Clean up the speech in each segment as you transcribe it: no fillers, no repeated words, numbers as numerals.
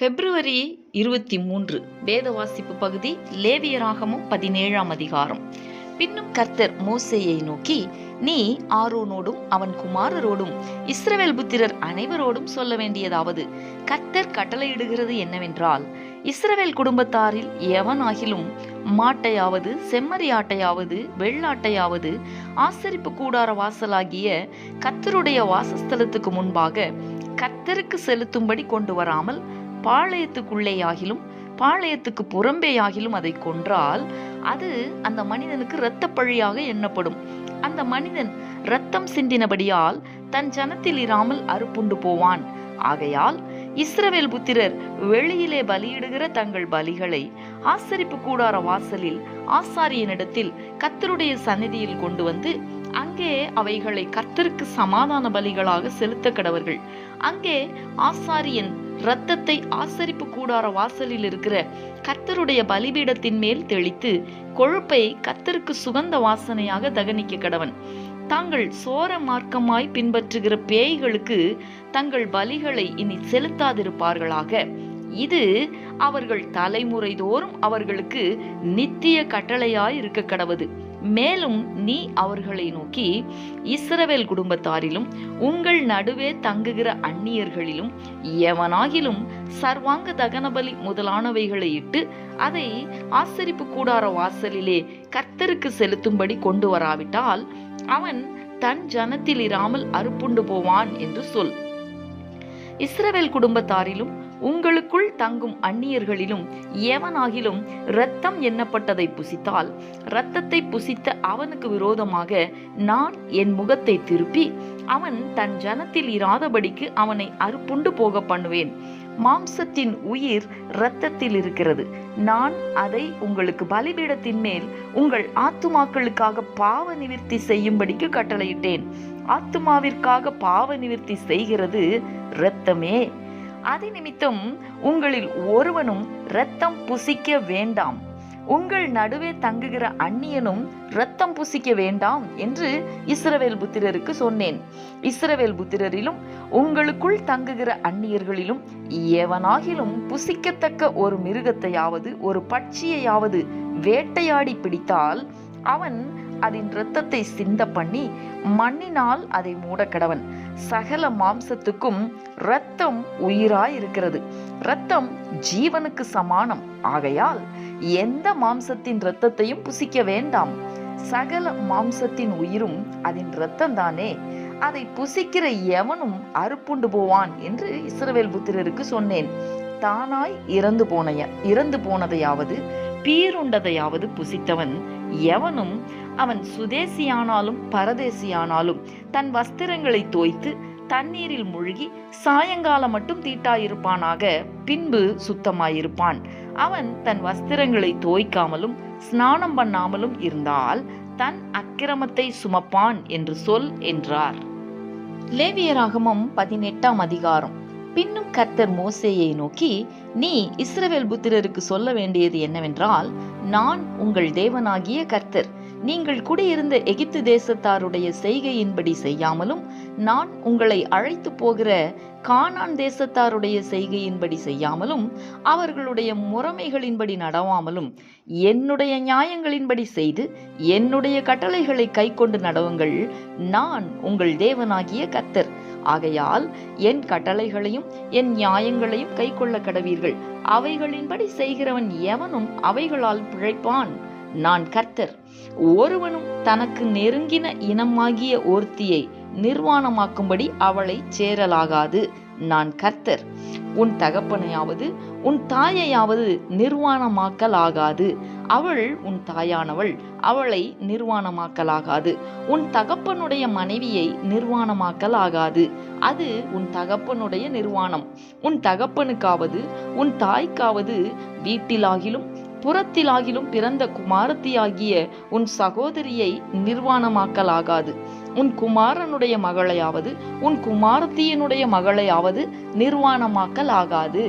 பிப்ரவரி 23 வேத வாசிப்பு பகுதி லேவியராகமம் 17ஆம் அதிகாரம். பின்னும் கர்த்தர் மோசேயை நோக்கி, நீ ஆரோனோடும் அவன் குமாரரோடும் இஸ்ரவேல் புத்திரர் அனைவரோடும் சொல்ல வேண்டியதாவது, கர்த்தர் கட்டளையிடுகிறது என்னவென்றால், இஸ்ரவேல் குடும்பத்தாரில் எவனாகிலும் மாட்டையாவது செம்மறியாட்டையாவது வெள்ளாட்டையாவது ஆசரிப்பு கூடார வாசலாகிய கர்த்தருடைய வாசஸ்தலத்துக்கு முன்பாக கர்த்தருக்கு செலுத்தும்படி கொண்டு வராமல் பாளையத்துக்குள்ளேயாகிலும் பாளையத்துக்கு புறம்பேயாகிலும் அதை கொன்றால் அது அந்த மனிதனுக்கு இரத்தப்பழியாக எண்ணப்படும். அந்த மனிதன் இரத்தம் சிந்தினபடியால் தன் ஜனத்தில் இராமல் அறுப்புண்டு போவான். ஆகையால் இஸ்ரவேல் புத்திரர் வெளியிலே பலியிடுகிற தங்கள் பலிகளை ஆசரிப்பு கூடார வாசலில் ஆசாரியனிடத்தில் கர்த்தருடைய சந்நிதியில் கொண்டு வந்து அங்கே அவைகளை கர்த்தருக்கு சமாதான பலிகளாக செலுத்த கடவர்கள். அங்கே ஆசாரியன் இரத்தத்தை ஆசரிப்பு கூடார வாசலில் இருக்கிற கர்த்தருடைய பலிபீடத்தின் மேல் தெளித்து கொழுப்பை கர்த்தருக்கு சுகந்த வாசனையாக தகனிக்க கடவன். தாங்கள் சோர மார்க்கமாய் பின்பற்றுகிற பேய்களுக்கு தங்கள் பலிகளை இனி செலுத்தாதிருப்பார்களாக. இது அவர்கள் தலைமுறை தோறும் அவர்களுக்கு நித்திய கட்டளையாய் இருக்க கடவது. மேலும் நீ அவர்களை நோக்கி, இஸ்ரவேல் குடும்பத்தாரிலும் உங்கள் நடுவே தங்குகிற அந்நியர்களிலும் எவனாகிலும் சர்வாங்க தகனபலி முதலானவைகளை இட்டு அதை ஆசரிப்பு கூடார வாசலிலே கர்த்தருக்கு செலுத்தும்படி கொண்டு வராவிட்டால் அவன் தன் ஜனத்தில் இராமல் அறுப்புண்டு போவான் என்று சொல். இஸ்ரவேல் குடும்பத்தாரிலும் உங்களுக்குள் தங்கும் அந்நியர்களிலும் எவனாகிலும் இரத்தம் எண்ணப்பட்டதை புசித்தால் இரத்தத்தை புசித்த அவனுக்கு விரோதமாக நான் என் முகத்தை திருப்பி அவன் தன் ஜனத்தில் இராதபடிக்கு அவனை அறுப்புண்டு போக பண்ணுவேன். மாம்சத்தின் உயிர் இரத்தத்தில் இருக்கிறது. நான் அதை உங்களுக்கு பலிபீடத்தின் மேல் உங்கள் ஆத்துமாக்களுக்காக பாவ நிவிர்த்தி செய்யும்படிக்கு கட்டளையிட்டேன். ஆத்துமாவிற்காக பாவ நிவிர்த்தி செய்கிறது இரத்தமே. அது நிமித்தம் உங்களில் ஒருவனும் இரத்தம் புசிக்க வேண்டாம். உங்கள் நடுவே தங்குகிற அந்நியனும் இரத்தம் புசிக்க வேண்டாம் என்று இஸ்ரவேல் புத்திரருக்கு சொன்னேன். இஸ்ரவேல் புத்திரரிலும் உங்களுக்குள் தங்குகிற அந்நியர்களிலும் எவனாகிலும் புசிக்கத்தக்க ஒரு மிருகத்தையாவது ஒரு பட்சியையாவது வேட்டையாடி பிடித்தால் அவன் அதன் இரத்தத்தை சிந்த பண்ணி மண்ணினால் அதை மூடக்கடவன். சகல மாம்சத்துக்கும் இரத்தம் உயிராயிருக்கிறது. இரத்தம் ஜீவனுக்கு சமானம். ஆகையால் எந்த மாம்சத்தின் இரத்தத்தையும் புசிக்க வேண்டாம். சகல மாம்சத்தின் உயிரும் அதன் இரத்தம் தானே. அதை புசிக்கிற எவனும் அறுப்புண்டு போவான் என்று இஸ்ரவேல் புத்திரருக்கு சொன்னேன். தானாய் இறந்து போனதையாவது பீருண்டதையாவது புசித்தவன் எவனும், அவன் சுதேசியானாலும் பரதேசியானாலும், தன் வஸ்திரங்களை தோய்த்து தண்ணீரில் மூழ்கி சாயங்காலம் மட்டும் தீட்டாயிருப்பானாக, பின்பு சுத்தமாயிருப்பான். அவன் தன் வஸ்திரங்களை தோய்க்காமலும் ஸ்நானம் பண்ணாமலும் இருந்தால் தன் அக்கிரமத்தை சுமப்பான் என்று சொல் என்றார். லேவியராகமம் 18ஆம் அதிகாரம். பின்னும் கர்த்தர் மோசேயை நோக்கி, நீ இஸ்ரவேல் புத்திரருக்கு சொல்ல வேண்டியது என்னவென்றால், நான் உங்கள் தேவனாகிய கர்த்தர். நீங்கள் குடியிருந்த எகிப்து தேசத்தாருடைய செய்கையின்படி செய்யாமலும் நான் உங்களை அழைத்து போகிற கானான் தேசத்தாருடைய செய்கையின்படி செய்யாமலும் அவர்களுடைய முறைமைகளின்படி நடவாமலும் என்னுடைய நியாயங்களின்படி செய்து என்னுடைய கட்டளைகளை கை கொண்டு நடவுங்கள். நான் உங்கள் தேவனாகிய கர்த்தர். ஆகையால் என் கட்டளைகளையும் என் நியாயங்களையும் கை கொள்ள கடவீர்கள். அவைகளின்படி செய்கிறவன் எவனும் அவைகளால் பிழைப்பான். நான் கர்த்தர். ஒருவனும் தனக்கு நெருங்கின இனமாகிய ஒருத்தியை நிர்வாணமாக்கும்படி அவளை சேரலாகாது. நான் கர்த்தர். உன் தகப்பனையாவது உன் தாயையாவது நிர்வாணமாக்கலாகாது. அவள் உன் தாயானவள், அவளை நிர்வாணமாக்கலாகாது. உன் தகப்பனுடைய மனைவியை நிர்வாணமாக்கலாகாது. அது உன் தகப்பனுடைய நிர்வாணம். உன் தகப்பனுக்காவது உன் தாய்க்காவது வீட்டிலாகிலும் புறத்திலாகிலும் பிறந்த குமாரத்தியாகிய உன் சகோதரியை நிர்வாணமாக்கலாகாது. உன் குமாரனுடைய மகளையாவது உன் குமாரத்தியினுடைய மகளையாவது நிர்வாணமாக்கலாகாது.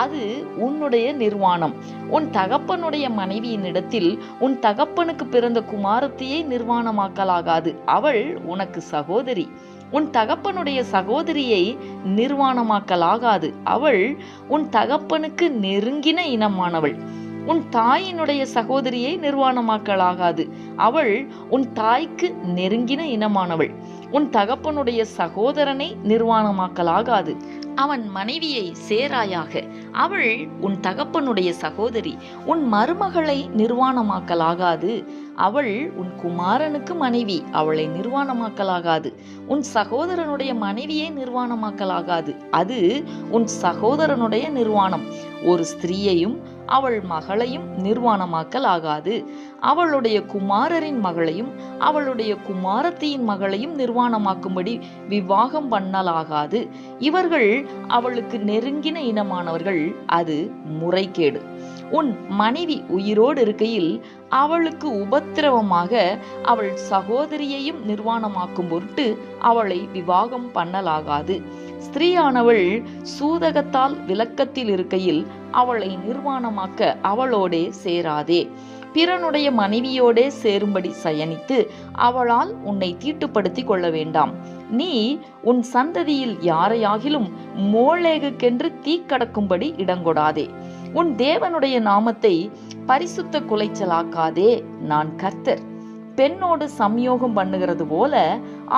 அது உன்னுடைய நிர்வாணம். உன் தகப்பனுடைய மனைவியின் இடத்தில் உன் தகப்பனுக்கு பிறந்த குமாரத்தியை நிர்வாணமாக்கலாகாது. அவள் உனக்கு சகோதரி. உன் தகப்பனுடைய சகோதரியை நிர்வாணமாக்கலாகாது. அவள் உன் தகப்பனுக்கு நெருங்கின இனமானவள். உன் தாயினுடைய சகோதரியை நிர்வாணமாக்கலாகாது. அவள் உன் தாய்க்கு நெருங்கின இனமானவள். உன் தகப்பனுடைய சகோதரனை நிர்வாணமாக்கலாகாது. அவன் மனைவியை சேராயாக. அவள் உன் தகப்பனுடைய சகோதரி. உன் மருமகளை நிர்வாணமாக்கலாகாது. அவள் உன் குமாரனுக்கு மனைவி. அவளை நிர்வாணமாக்கலாகாது. உன் சகோதரனுடைய மனைவியை நிர்வாணமாக்கலாகாது. அது உன் சகோதரனுடைய நிர்வாணம். ஒரு ஸ்திரீயையும் அவள் மகளையும் நிர்வாணமாக்கலாகாது. அவளுடைய குமாரரின் மகளையும் அவளுடைய குமாரத்தியின் மகளையும் நிர்வாணமாக்கும்படி விவாகம் பண்ணலாகாது. இவர்கள் அவளுக்கு நெருங்கின இனமானவர்கள். அது முறைகேடு. உன் மனைவி உயிரோடு இருக்கையில் அவளுக்கு உபத்திரவமாக அவள் சகோதரியையும் நிர்வாணமாக்கும் பொருட்டு அவளை விவாகம் பண்ணலாகாது. ஸ்திரீயானவள் சூதகத்தால் விலக்கத்தில் இருக்கையில் அவளை நிர்வாணமாக்க அவளோடே சேராதே. பிறனுடைய மனைவியோடே சேரும்படி சயனித்து அவளால் உன்னை தீட்டுப்படுத்திக் கொள்ள வேண்டாம். நீ உன் சந்ததியில் யாரையாகிலும் மோளேகுக்கென்று தீக்கடக்கும்படி இடங்கொடாதே. உன் தேவனுடைய நாமத்தை பரிசுத்த குலைச்சலாக்காதே. நான் கர்த்தர். பெண்ணோடு சம்யோகம் பண்ணுகிறது போல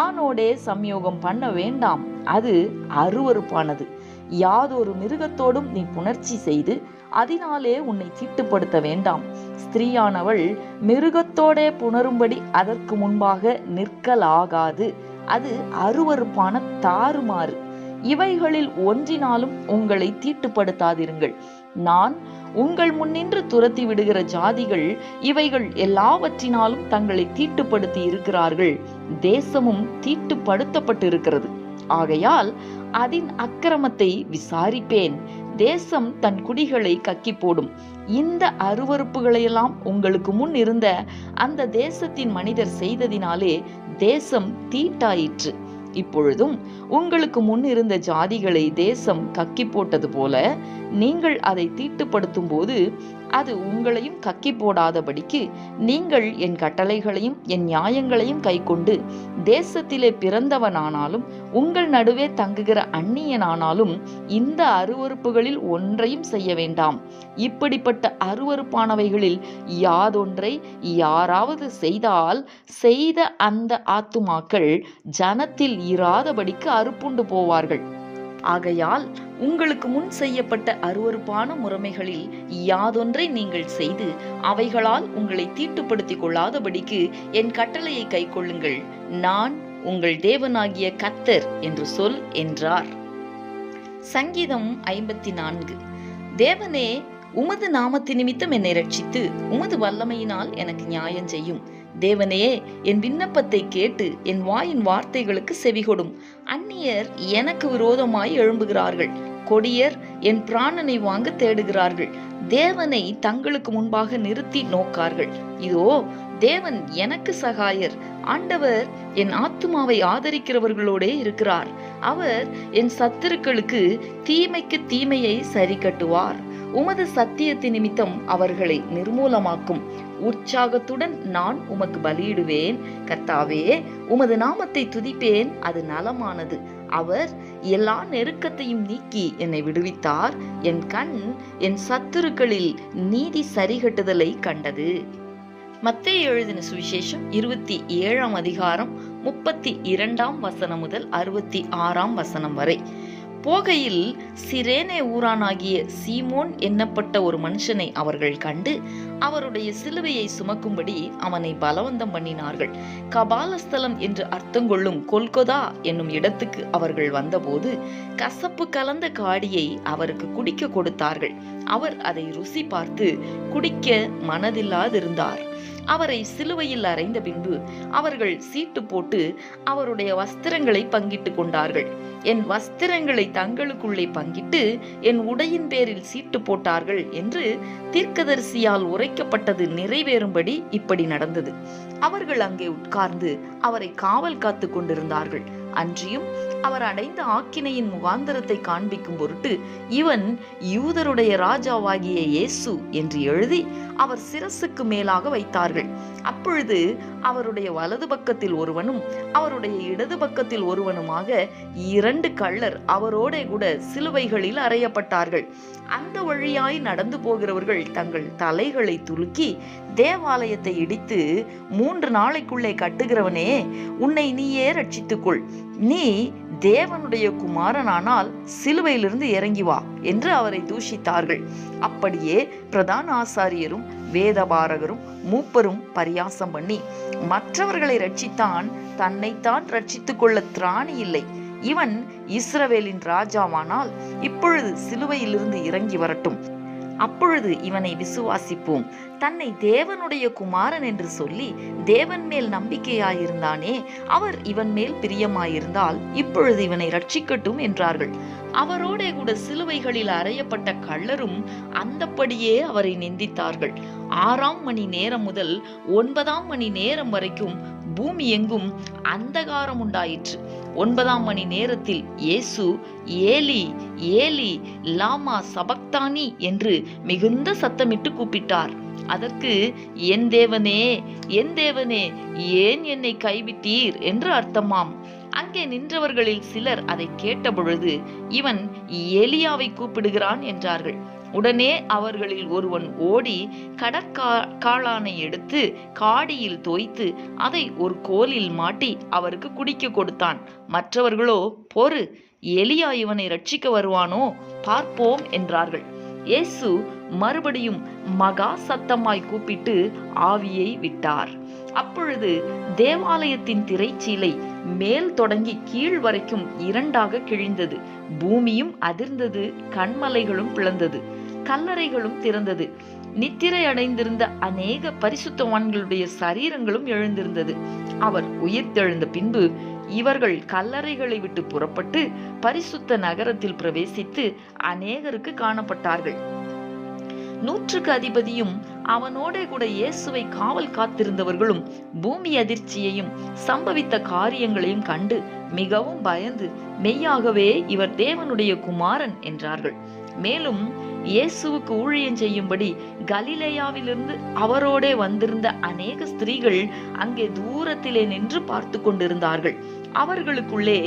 ஆணோடே சம்யோகம் பண்ண வேண்டாம். அது அருவருப்பானது. யாதொரு மிருகத்தோடும் நீ புணர்ச்சி செய்து அதனாலே உன்னை தீட்டுப்படுத்த வேண்டாம். ஸ்திரீயானவள் மிருகத்தோடே புணரும்படி அதற்கு முன்பாக நிற்கலாகாது. அது அருவருப்பான தாறுமாறு. இவைகளில் ஒன்றினாலும் உங்களை தீட்டுப்படுத்தாதிருங்கள். நான் உங்கள் முன்னின்று துரத்தி விடுகிற ஜாதிகள் இவைகள் எல்லாவற்றினாலும் தங்களை தீட்டுப்படுத்தி இருக்கிறார்கள். தேசமும் தீட்டுப்படுத்தப்பட்டிருக்கிறது. ஆகையால் அதன் அக்கிரமத்தை விசாரிப்பேன். தேசம் தன் குடிகளை கக்கி போடும். இந்த அருவருப்புகளையெல்லாம் உங்களுக்கு முன் இருந்த அந்த தேசத்தின் மனிதர் செய்ததினாலே தேசம் தீட்டாயிற்று. இப்பொழுதும் உங்களுக்கு முன் இருந்த ஜாதிகளை தேசம் கக்கி போட்டது போல நீங்கள் அதை தீட்டுப்படுத்தும் போது அது உங்களையும் கக்கி போடாதபடிக்கு நீங்கள் என் கட்டளைகளையும் என் நியாயங்களையும் கைக்கொண்டு தேசத்திலே பிறந்தவனானாலும் உங்கள் நடுவே தங்குகிற அந்நியனானாலும் இந்த அருவருப்புகளில் ஒன்றையும் செய்ய வேண்டாம். இப்படிப்பட்ட அருவருப்பானவைகளில் யாதொன்றை யாராவது செய்தால் செய்த அந்த ஆத்துமாக்கள் ஜனத்தில் இராதபடிக்கு அறுப்புண்டு போவார்கள். ஆகையால் உங்களுக்கு முன் செய்யப்பட்ட அருவருப்பான முறைமைகளில் யாதொன்றை நீங்கள் செய்து அவைகளால் உங்களை தீட்டுப்படுத்திக் கொள்ளாதபடிக்கு என் கட்டளையை கைக்கொள்ளுங்கள். நான் உங்கள் தேவனாகிய கர்த்தர் என்று சொல் என்றார். சங்கீதம் 54. தேவனே, உமது நாமத்து நிமித்தம் என்னை ரட்சித்து உமது வல்லமையினால் எனக்கு நியாயம் செய்யும். தேவனே, என் விண்ணப்பத்தை கேட்டு என் வாயின் வார்த்தைகளுக்கு செவிகொடும். அந்நியர் எனக்கு விரோதமாய் எழும்புகிறார்கள். கொடியர் என் பிராணனை வாங்க தேடுகிறார்கள். தேவனை தங்களுக்கு முன்பாக நிறுத்தி நோக்கார்கள். இதோ, தேவன் எனக்கு சகாயர். ஆண்டவர் என் ஆத்துமாவை ஆதரிக்கிறவர்களோடே இருக்கிறார். அவர் என் சத்துருக்களுக்கு தீமைக்கு தீமையை சரி கட்டுவார். உமது சத்தியத்தின் நிமித்தம் அவர்களை நிர்மூலமாக்கும். உற்சாகத்துடன் நான் உமக்கு பலியிடுவேன். கர்த்தாவே, உமது நாமத்தை துதிப்பேன். அது நலமானது. அவர் எல்லா நெருக்கத்தையும் நீக்கி என்னை விடுவித்தார். என் கண் என் சத்துருக்களில் நீதி சரிகட்டுதலை கண்டது. மத்தேயு எழுதின சுவிசேஷம் 27ஆம் அதிகாரம் 32ஆம் வசனம் முதல் 66ஆம் வசனம் வரை. போகையில் சிரேனே ஊரானாகிய சீமோன் என்னப்பட்ட ஒரு மனுஷனை அவர்கள் கண்டு அவருடைய சிலுவையை சுமக்கும்படி அவனை பலவந்தம் பண்ணினார்கள். கபாலஸ்தலம் என்று அர்த்தங்கொள்ளும் கொல்கொதா என்னும் இடத்துக்கு அவர்கள் வந்தபோது கசப்பு கலந்த காடியை அவருக்கு குடிக்க கொடுத்தார்கள். அவர் அதை ருசி பார்த்து குடிக்க மனதில்லாதிருந்தார். அவரை சிலுவையில் அறைந்த பின்பு அவர்கள் சீட்டு போட்டு அவருடைய வஸ்திரங்களை பங்கிட்டு கொண்டார்கள். என் வஸ்திரங்களை தங்களுக்குள்ளே பங்கிட்டு என் உடையின் பேரில் சீட்டு போட்டார்கள் என்று தீர்க்கதரிசியால் உரைக்கப்பட்டது நிறைவேறும்படி இப்படி நடந்தது. அவர்கள் அங்கே உட்கார்ந்து அவரை காவல் காத்து கொண்டிருந்தார்கள். அன்றியும் அவர் அடைந்த ஆக்கினையின் முகாந்தரத்தை காண்பிக்கும் பொருட்டு இவன் யூதருடைய ராஜாவாகிய இயேசு என்று எழுதி அவர் சிரசுக்கு மேலாக வைத்தார்கள். அப்பொழுது அவருடைய வலது பக்கத்தில் ஒருவனும் அவருடைய இடது பக்கத்தில் ஒருவனுமாக 2 கள்ளர் அவரோட கூட சிலுவைகளில் அறையப்பட்டார்கள். அந்த வழியாய் நடந்து போகிறவர்கள் தங்கள் தலைகளை துலுக்கி, தேவாலயத்தை இடித்து 3 நாளைக்குள்ளே கட்டுகிறவனே, உன்னை நீயே ரட்சித்துக்கொள், நீ தேவனுடைய குமாரனானால் சிலுவையிலிருந்து இறங்கி வா என்று அவரை தூஷித்தார்கள். அப்படியே பிரதான ஆசாரியரும் வேதபாரகரும் மூப்பரும் பரியாசம் பண்ணி, மற்றவர்களை ரட்சித்தான், தன்னைத்தான் ரட்சித்துக் கொள்ள திராணி இல்லை. இவன் இஸ்ரவேலின் ராஜாவானால் இப்பொழுது சிலுவையிலிருந்து இறங்கி வரட்டும், அப்பொழுது இவனை விசுவாசிப்போம். தன்னை தேவனுடைய குமாரன் என்று சொல்லி தேவன் மேல் நம்பிக்கையாயிருந்தானே, அவர் இவன் மேல் பிரியமாயிருந்தால் இப்பொழுது இவனை ரட்சிக்கட்டும் என்றார்கள். அவரோட கூட சிலுவைகளில் அறையப்பட்ட கள்ளரும் அந்தப்படியே அவரை நிந்தித்தார்கள். 6ஆம் மணி நேரம் முதல் 9ஆம் மணி நேரம் வரைக்கும் பூமி எங்கும் அந்தகாரம் உண்டாயிற்று. 9ஆம் மணி நேரத்தில் இயேசு ஏலி ஏலி லாமா சபக்தானி என்று மிகுந்த சத்தமிட்டு கூப்பிட்டார். அதற்கு என் தேவனே என் தேவனே ஏன் என்னை கைவிட்டீர் என்று அர்த்தமாம். அங்கே நின்றவர்களில் சிலர் அதை கேட்டபொழுது இவன் எலியாவை கூப்பிடுகிறான் என்றார்கள். உடனே அவர்களில் ஒருவன் ஓடி கடற்காளானை எடுத்து காடியில் தோய்த்து அதை ஒரு கோலில் மாட்டி அவருக்கு குடிக்க கொடுத்தான். மற்றவர்களோ, பொறு, எலியா இவனை ரட்சிக்க வருவானோ, பார்ப்போம் என்றார்கள். இயேசு மறுபடியும் மகா சத்தமாய் கூப்பிட்டு ஆவியை விட்டார். அப்பொழுது தேவாலயத்தின் திரைச்சீலை மேல் தொடங்கி கீழ் வரைக்கும் 2ஆக கிழிந்தது. பூமியும் அதிர்ந்தது, கண்மலைகளும் பிளந்தது, கல்லறைகளும் திறந்தது. நித்திரை அடைந்திருந்த அநேக பரிசுத்தவான்களுடைய சரீரங்களும் எழுந்திருந்தது. அவர் உயிர்த்தெழுந்த பின்பு இவர்கள் கல்லறைகளை விட்டு புறப்பட்டு பரிசுத்த நகரத்தில் பிரவேசித்து அநேகருக்கு காணப்பட்டார்கள். 100க்கு அதிபதியும் அவனோட கூட இயேசுவை காவல் காத்திருந்தவர்களும் பூமி அதிர்ச்சியையும் சம்பவித்த காரியங்களையும் கண்டு மிகவும் பயந்து, மெய்யாகவே இவர் தேவனுடைய குமாரன் என்றார்கள். மேலும் இயேசுவுக்கு ஊழியம் செய்யும்படி கலிலேயாவிலிருந்து அவரோட வந்திருந்த அநேக ஸ்திரீகள் அங்கே தூரத்திலே நின்று பார்த்து கொண்டிருந்தார்கள். அவர்களுக்குள்ளே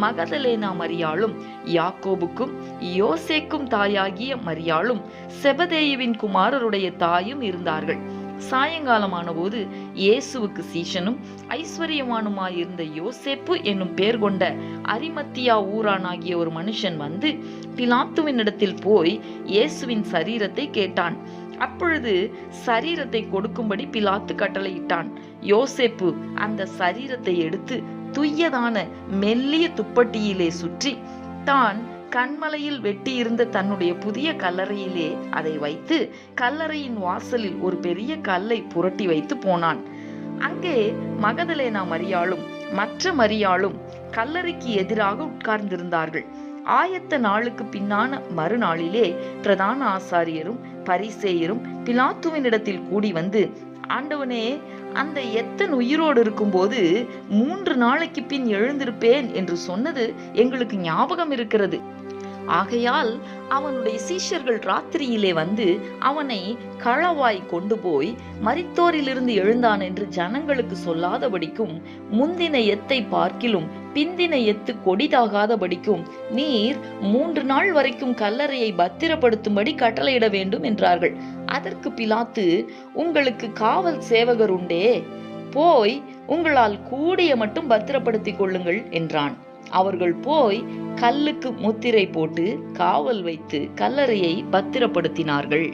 மகதலேனா மரியாளும், யாக்கோபுக்கும் யோசேக்கும் தாயாகிய மரியாளும், செபதேயுவின் குமாரருடைய தாயும் இருந்தார்கள். சாயங்காலமான போது இயேசுவுக்கு சீஷனும் ஐஸ்வர்யமானுமாயிருந்த யோசேப்பு என்னும் பேர் கொண்ட அரிமத்தியா ஊரானாகிய ஒரு மனுஷன் வந்து பிலாத்துவினிடத்தில் போய் இயேசுவின் சரீரத்தை கேட்டான். அப்பொழுது சரீரத்தை கொடுக்கும்படி பிலாத்து கட்டளையிட்டான். யோசேப்பு அந்த சரீரத்தை எடுத்து துய்யதான மெல்லிய துப்பட்டியிலே சுற்றி தான் கண்மலையில் வெட்டியிருந்த தன்னுடைய புதிய கல்லறையிலே அதை வைத்து கல்லறையின் வாசலில் ஒரு பெரிய கல்லை புரட்டி வைத்து போனான். அங்கே மகதலேனா மரியாளும் மற்ற மரியாளும் கல்லறைக்கு எதிராக உட்கார்ந்திருந்தார்கள். ஆயத்த நாளுக்கு பின்னான மறுநாளிலே பிரதான ஆசாரியரும் பரிசேயரும் பிலாத்துவினிடத்தில் கூடி வந்து, ஆண்டவனே, அந்த எத்தன் உயிரோடு இருக்கும்போது 3 நாளைக்கு பின் எழுந்திருப்பேன் என்று சொன்னது எங்களுக்கு ஞாபகம் இருக்கிறது. ஆகையால் அவனுடைய சீஷர்கள் ராத்திரியிலே வந்து அவனை களவாய் கொண்டு போய் மரித்தோரிலிருந்து எழுந்தான் என்று ஜனங்களுக்கு சொல்லாதபடிக்கும், முந்தின எத்தை பார்க்கிலும் பிந்தின எத்து கொடிதாகாதபடிக்கும் நீர் 3 நாள் வரைக்கும் கல்லறையை பத்திரப்படுத்தும்படி கட்டளையிட வேண்டும் என்றார்கள். அதற்கு பிலாத்து, உங்களுக்கு காவல் சேவகர் உண்டே, போய் உங்களால் கூடிய மட்டும் பத்திரப்படுத்திக் கொள்ளுங்கள் என்றான். அவர்கள் போய் கல்லுக்கு முத்திரை போட்டு காவல் வைத்து கல்லறையை பத்திரப்படுத்தினார்கள்.